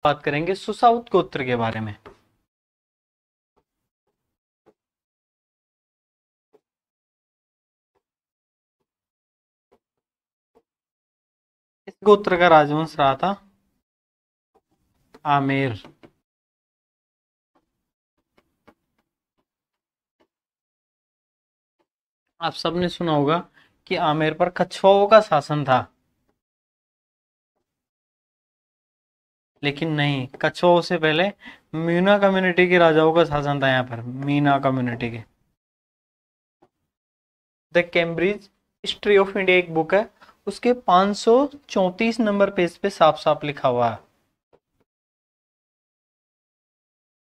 बात करेंगे सुसाउत गोत्र के बारे में। इस गोत्र का राजवंश रहा था आमेर। आप सबने सुना होगा कि आमेर पर कछुओं का शासन था, लेकिन नहीं, कछुओं से पहले मीना कम्युनिटी के राजाओं का शासन था। यहाँ पर मीना कम्युनिटी के। The Cambridge history of India एक बुक है, उसके 534 नंबर पेज पे साफ साफ लिखा हुआ है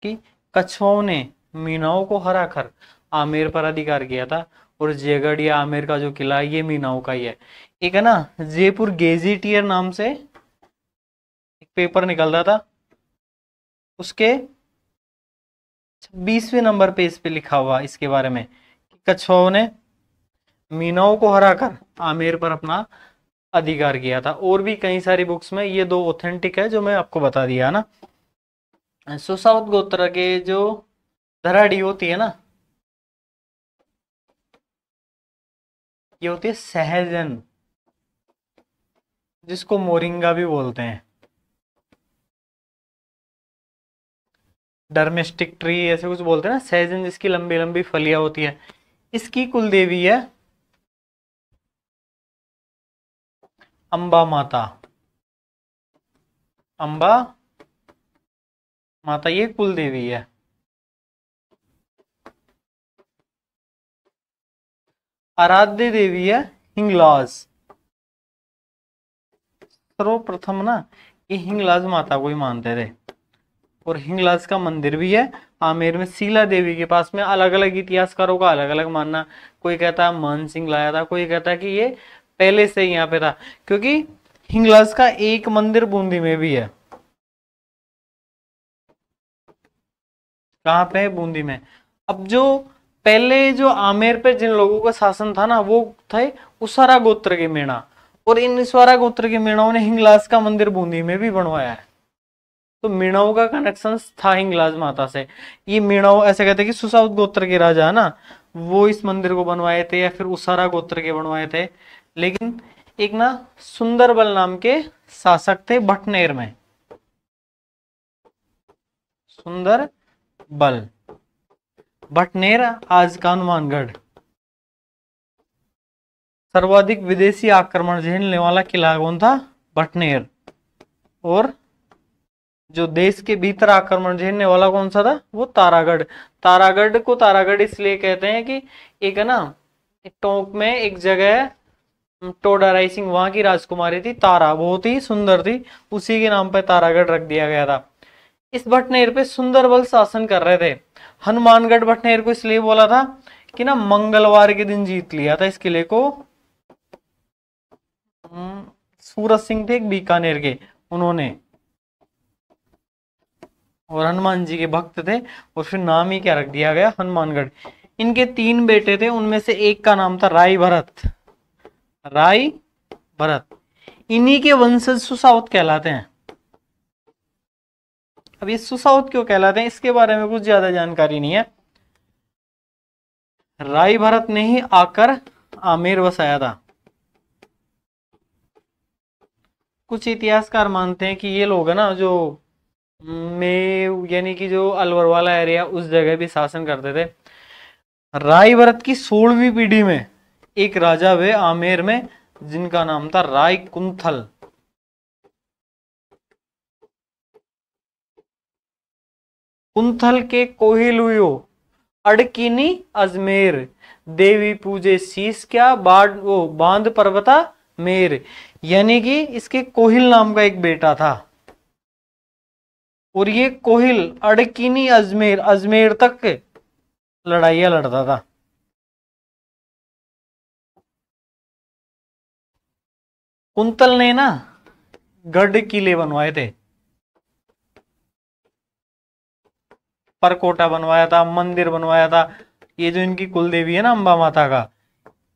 कि कछुओं ने मीनाओं को हराकर आमेर पर अधिकार किया था, और जयगढ़ या आमेर का जो किला है ये मीनाओं का ही है। एक है ना जयपुर गेजेटियर नाम से एक पेपर निकलता था, उसके 26वें नंबर पेज पे लिखा हुआ इसके बारे में कि कछुओं ने मीनाओं को हराकर आमेर पर अपना अधिकार किया था। और भी कई सारी बुक्स में, ये दो ऑथेंटिक है जो मैं आपको बता दिया ना। सुसाउत गोत्र के जो धराड़ी होती है ना, ये होती है सहजन, जिसको मोरिंगा भी बोलते हैं। डर्मेस्टिक ट्री ऐसे कुछ बोलते हैं ना, सहजन जिसकी लंबी लंबी फलियां होती है। इसकी कुल देवी है अंबा माता। अंबा माता ये कुल देवी है। आराध्य देवी है हिंगलाज। सर्वप्रथम ना ये हिंगलाज माता को ही मानते थे, और हिंगलाज का मंदिर भी है आमेर में शीला देवी के पास में। अलग अलग इतिहासकारों का अलग अलग मानना, कोई कहता है मान सिंह लाया था, कोई कहता है कि ये पहले से ही यहाँ पे था, क्योंकि हिंगलाज का एक मंदिर बूंदी में भी है। कहाँ पे है? बूंदी में। अब जो पहले जो आमेर पे जिन लोगों का शासन था ना, वो थे उसारा गोत्र के मीणा, और इन उसारा गोत्र के मीणाओं ने हिंगलाज का मंदिर बूंदी में भी बनवाया है। तो मीणाओं का कनेक्शन था हिंगलाज माता से। ये मीणाओं ऐसे कहते हैं कि सुसाउत गोत्र के राजा है ना, वो इस मंदिर को बनवाए थे, या फिर उसारा गोत्र के बनवाए थे। लेकिन एक ना सुंदरबल नाम के शासक थे भटनेर में। सुंदर बल भटनेर, आज का हनुमानगढ़। सर्वाधिक विदेशी आक्रमण झेलने वाला किला कौन था? भटनेर। और जो देश के भीतर आक्रमण झेलने वाला कौन सा था? वो तारागढ़। तारागढ़ को तारागढ़ इसलिए कहते हैं कि एक है ना टोंक में एक जगह टोडा राइसिंग, वहां की राजकुमारी थी तारा, बहुत ही सुंदर थी, उसी के नाम पर तारागढ़ रख दिया गया था। इस भटनेर पे सुंदरबल शासन कर रहे थे। हनुमानगढ़ भटनेर को इसलिए बोला था कि ना मंगलवार के दिन जीत लिया था इस किले को। सूरज सिंह थे एक बीकानेर के, उन्होंने, और हनुमान जी के भक्त थे, और फिर नाम ही क्या रख दिया गया? हनुमानगढ़। इनके 3 बेटे थे, उनमें से एक का नाम था राय भरत। राय भरत, इन्हीं के वंशज सुसाउत कहलाते हैं। अब ये सुसाउत क्यों कहलाते हैं, इसके बारे में कुछ ज्यादा जानकारी नहीं है। राय भरत ने ही आकर आमेर बसाया था। कुछ इतिहासकार मानते हैं कि ये लोग है ना जो मेव यानी कि जो अलवर वाला एरिया, उस जगह भी शासन करते थे। राय भरत की 16वीं पीढ़ी में एक राजा हुए आमेर में, जिनका नाम था राय कुंथल। कुंथल के कोहिलुयो अड़किनी अजमेर, देवी पूजे शीश क्या बांध पर्वता मेर। यानी कि इसके कोहिल नाम का एक बेटा था, और ये कोहिल अड़किनी अजमेर, अजमेर तक लड़ाइयां लड़ता था। कुंतल ने ना गढ़ किले बनवाए थे, परकोटा बनवाया था, मंदिर बनवाया था। ये जो इनकी कुल देवी है ना अंबा माता का,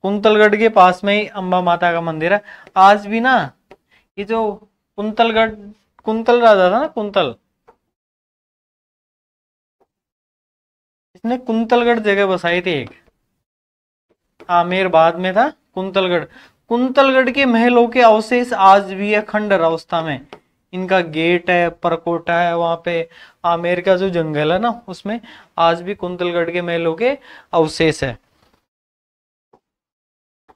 कुंतलगढ़ के पास में ही अंबा माता का मंदिर है। आज भी ना ये जो कुंतलगढ़ कुंतल राजा था ना, कुंतल, इसने कुंतलगढ़ जगह बसाई थी एक। आमेर बाद में था कुंतलगढ़। कुंतलगढ़ के महलों के अवशेष आज भी है खंडर अवस्था में। इनका गेट है, परकोटा है वहां पे, आमेर का जो जंगल है ना उसमें आज भी कुंतलगढ़ के महलों के अवशेष है।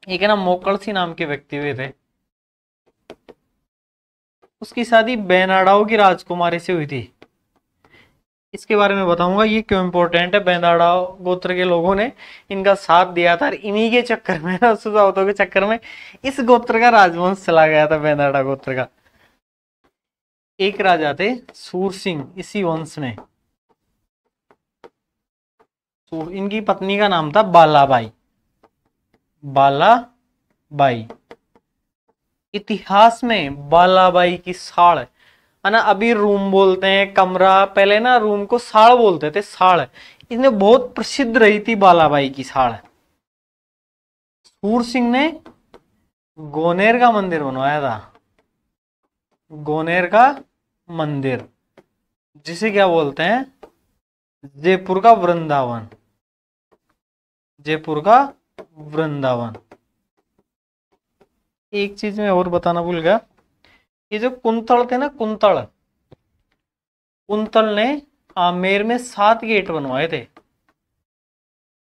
एक है ना मोकलसी नाम के व्यक्ति हुए थे, उसकी शादी बेनाडाओ की राजकुमारी से हुई थी। इसके बारे में बताऊंगा ये क्यों इंपॉर्टेंट है। बेनाडाओ गोत्र के लोगों ने इनका साथ दिया था, इन्हीं के चक्कर में ना, सुजावतों के चक्कर में इस गोत्र का राजवंश चला गया था, बेनाडा गोत्र का। एक राजा थे सूर सिंह इसी वंश में। इनकी पत्नी का नाम था बालाबाई। बालाबाई इतिहास में बालाबाई की साड़ है ना, अभी रूम बोलते हैं कमरा, पहले ना रूम को साड़ बोलते थे, साड़। इसने बहुत प्रसिद्ध रही थी बालाबाई की साड़। सूर सिंह ने गोनेर का मंदिर बनवाया था, गोनेर का मंदिर, जिसे क्या बोलते हैं, जयपुर का वृंदावन, जयपुर का वृंदावन। एक चीज मैं और बताना भूल गया, ये जो कुंतल थे ना, कुंतल, कुंतल ने आमेर में 7 गेट बनवाए थे।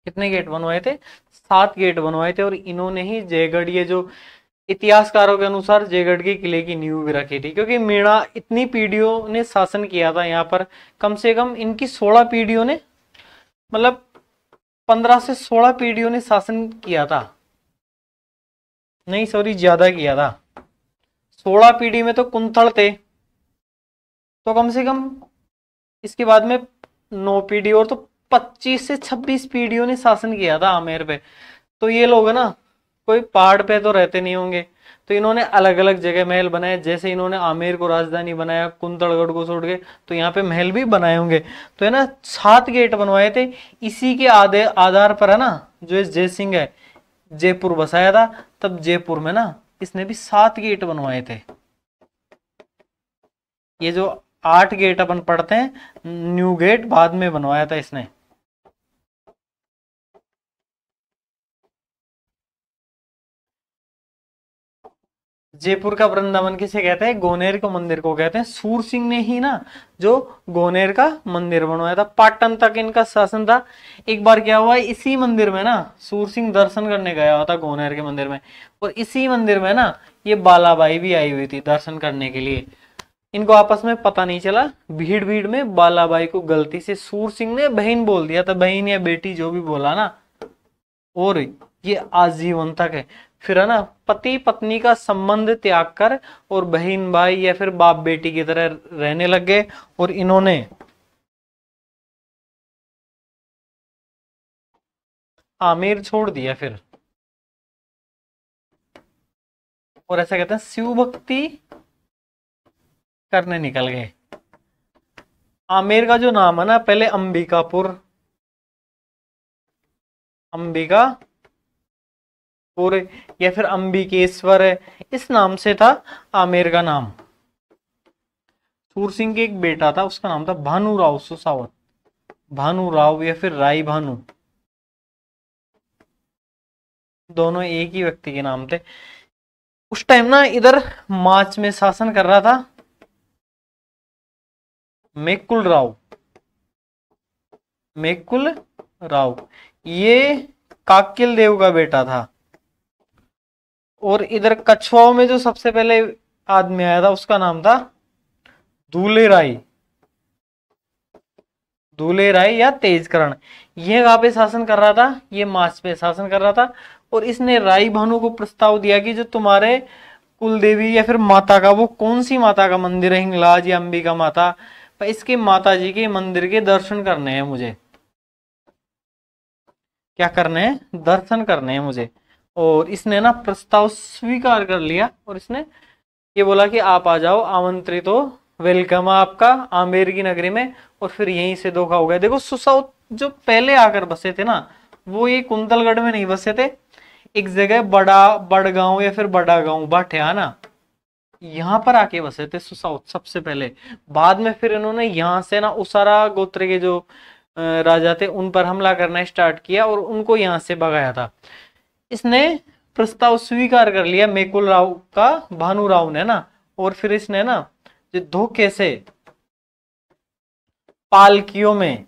कितने गेट बनवाए थे? 7 गेट बनवाए थे। और इन्होंने ही जयगढ़, ये जो इतिहासकारों के अनुसार जयगढ़ के किले की नींव भी रखी थी, क्योंकि मीणा इतनी पीढ़ियों ने शासन किया था यहाँ पर, कम से कम इनकी 16 पीढ़ियों ने, मतलब 15 से 16 पीढ़ियों ने शासन किया था, नहीं सॉरी ज्यादा किया था। 16 पीढ़ी में तो कुंतल थे, तो कम से कम इसके बाद में 9 पीढ़ी और, तो 25 से 26 पीढ़ियों ने शासन किया था आमेर पे। तो ये लोग है ना कोई पहाड़ पे तो रहते नहीं होंगे, तो इन्होंने अलग अलग जगह महल बनाए। जैसे इन्होंने आमेर को राजधानी बनाया, कुंतलगढ़ को छोड़ के, तो यहाँ पे महल भी बनाए होंगे। तो है ना 7 गेट बनवाए थे। इसी के आधार पर है ना जो जय सिंह है जयपुर बसाया था, तब जयपुर में ना इसने भी 7 गेट बनवाए थे। ये जो 8 गेट अपन पढ़ते हैं, न्यू गेट बाद में बनवाया था इसने। जयपुर का वृंदावन किसे कहते हैं? गोनेर के मंदिर को कहते हैं। सूर सिंह ने ही ना जो गोनेर का मंदिर बनवाया था, पाटन तक इनका शासन था। एक बार क्या हुआ, इसी मंदिर में ना सूर सिंह दर्शन करने गया हुआ था गोनेर के मंदिर में, और इसी मंदिर में ना ये बालाबाई भी आई हुई थी दर्शन करने के लिए। इनको आपस में पता नहीं चला, भीड़ भीड़ में बालाबाई को गलती से सूर सिंह ने बहन बोल दिया था, बहन या बेटी जो भी बोला ना, और ये आजीवन तक है। फिर है ना पति पत्नी का संबंध त्याग कर और बहन भाई या फिर बाप बेटी की तरह रहने लग गए, और इन्होंने आमेर छोड़ दिया फिर। और ऐसा कहते हैं शिव भक्ति करने निकल गए। आमेर का जो नाम है ना पहले अंबिकापुर, अंबिकापुर या फिर अंबिकेश्वर है, इस नाम से था आमेर का नाम। सूर सिंह के एक बेटा था, उसका नाम था भानुराव सुसावत, भानुराव या फिर राय भानु, दोनों एक ही व्यक्ति के नाम थे। उस टाइम ना इधर मार्च में शासन कर रहा था मेकुल राव, मेकुल राव, ये काकिल देव का बेटा था। और इधर कछुआओं में जो सबसे पहले आदमी आया था उसका नाम था दूले राय, दूले राय या तेजकरण। ये कहाँ पे शासन कर रहा था? ये मार्च पे शासन कर रहा था। और इसने राय भानु को प्रस्ताव दिया कि जो तुम्हारे कुल देवी या फिर माता का, वो कौन सी माता का मंदिर है, हिंगलाज या अंबिका माता, इसके माता जी के मंदिर के दर्शन करने हैं मुझे। क्या करने हैं? दर्शन करने हैं मुझे। और इसने ना प्रस्ताव स्वीकार कर लिया, और इसने ये बोला कि आप आ जाओ, आमंत्रित हो, वेलकम आपका आमेर की नगरी में। और फिर यहीं से धोखा हो गया। देखो सुसाउथ जो पहले आकर बसे थे ना, वो ये कुंतलगढ़ में नहीं बसे थे, एक जगह बड़ा बड़गांव या फिर बड़ा गांव भाटिया ना, यहाँ पर आके बसे थे सुसाउथ सबसे पहले। बाद में फिर इन्होंने यहाँ से ना उसारा गोत्र के जो राजा थे उन पर हमला करना स्टार्ट किया और उनको यहाँ से भगाया था। इसने प्रस्ताव स्वीकार कर लिया मेकुल राव का, भानु राव ने ना, और फिर इसने ना जो धोखे से पालकियों में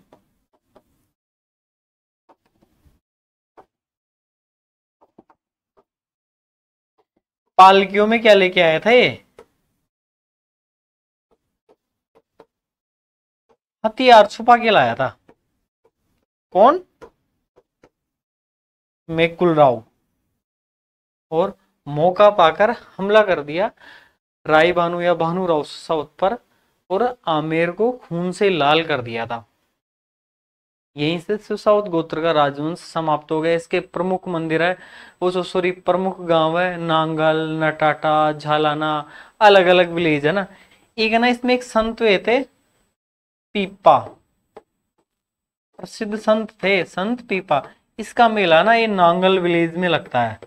क्या लेके आया था, ये हथियार छुपा के लाया था। कौन? मेकुल राव। और मौका पाकर हमला कर दिया राय भानु या भानु राव साउथ पर, और आमेर को खून से लाल कर दिया था। यहीं से सुसाउथ गोत्र का राजवंश समाप्त हो गया। इसके प्रमुख मंदिर है, वो सॉरी प्रमुख गांव है नांगल, नटाटा, झालाना, अलग अलग विलेज है ना। एक है ना इसमें एक संत हुए थे पीपा, प्रसिद्ध संत थे संत पीपा। इसका मेला ना ये नांगल विलेज में लगता है।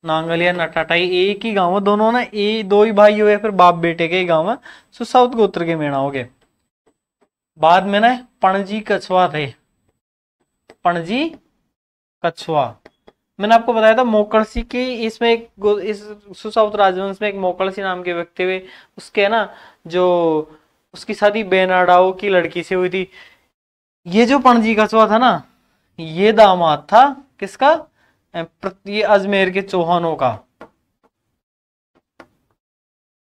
नांगल या नटाटा एक ही गांव है, दोनों ना दो ही भाई हुए, फिर बाप बेटे के गांव है, सुसाउथ गोत्र के मेणा हो गए। बाद में ना पणजी कछवा थे, पणजी कछवा। मैंने आपको बताया था मोकलसी के इसमें एक इस सुसाउथ राजवंश में एक मोकलसी नाम के व्यक्ति हुए, उसके ना जो उसकी शादी बेनाडाओ की लड़की से हुई थी। ये जो पणजी कछवा था ना, ये दामाद था किसका? ये अजमेर के चौहानों का।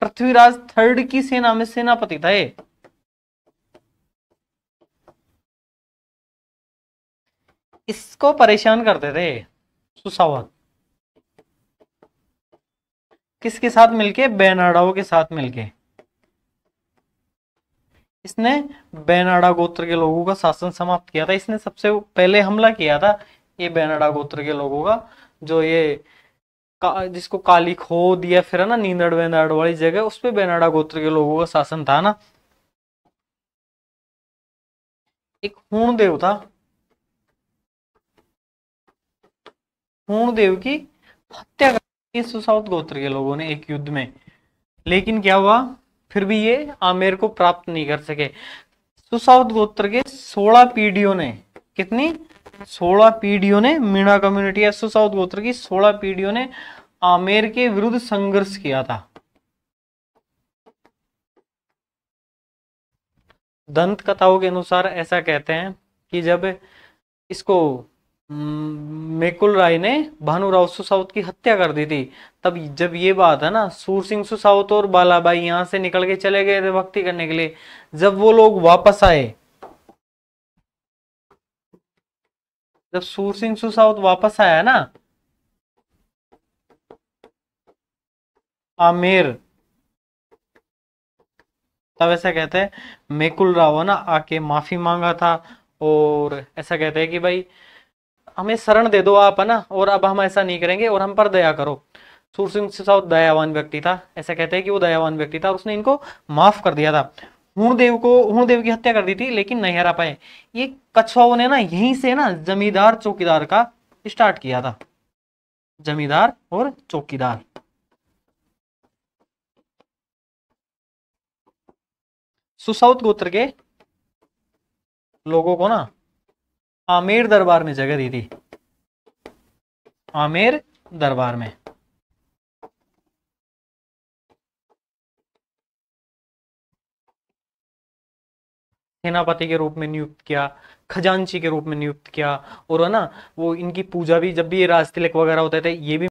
पृथ्वीराज थर्ड की सेना में सेनापति था ये। इसको परेशान करते थे सुसावत, किसके साथ मिलके? बेनाडाओ के साथ मिलके। इसने बेनाडा गोत्र के लोगों का शासन समाप्त किया था। इसने सबसे पहले हमला किया था ये बेनाडा गोत्र के लोगों का, जो ये जिसको काली खोद या फिर है ना नींदड़ वेंदाड़ वाली जगह, उस पे बेनाडा गोत्र के लोगों का शासन था ना। एक हूणदेव था, हूणदेव की हत्या की सुसाउथ गोत्र के लोगों ने एक युद्ध में। लेकिन क्या हुआ, फिर भी ये आमेर को प्राप्त नहीं कर सके। सुसाउथ गोत्र के 16 पीढ़ियों ने, कितनी? 16 पीढ़ियों ने मीणा कम्युनिटी या सुसाउथ गोत्र की 16 पीढ़ियों ने आमेर के विरुद्ध संघर्ष किया था। दंत कथाओं के अनुसार ऐसा कहते हैं कि जब इसको मेकुल राय ने भानुराव सुसाउथ की हत्या कर दी थी, तब जब ये बात है ना, सूर सिंह सुसाउथ और बालाबाई यहां से निकल के चले गए थे भक्ति करने के लिए। जब वो लोग वापस आए, जब सूर सिंह सुसाउथ वापस आया ना आमेर, तब ऐसा कहते हैं मेकुल राव ना आके माफी मांगा था, और ऐसा कहते हैं कि भाई हमें शरण दे दो आप, है ना, और अब हम ऐसा नहीं करेंगे और हम पर दया करो। सूर सिंह सुसाउथ दयावान व्यक्ति था, ऐसा कहते हैं कि वो दयावान व्यक्ति था और उसने इनको माफ कर दिया था। हूणदेव की हत्या कर दी थी लेकिन नहीं हरा पाए। ये कछुओं ने ना यहीं से ना जमींदार चौकीदार का स्टार्ट किया था, जमींदार और चौकीदार। सुसाउथ गोत्र के लोगों को ना आमेर दरबार में जगह दी थी, आमेर दरबार में। सेनापति के रूप में नियुक्त किया, खजांची के रूप में नियुक्त किया, और है ना वो इनकी पूजा भी, जब भी ये राजतिलक वगैरह होते थे ये भी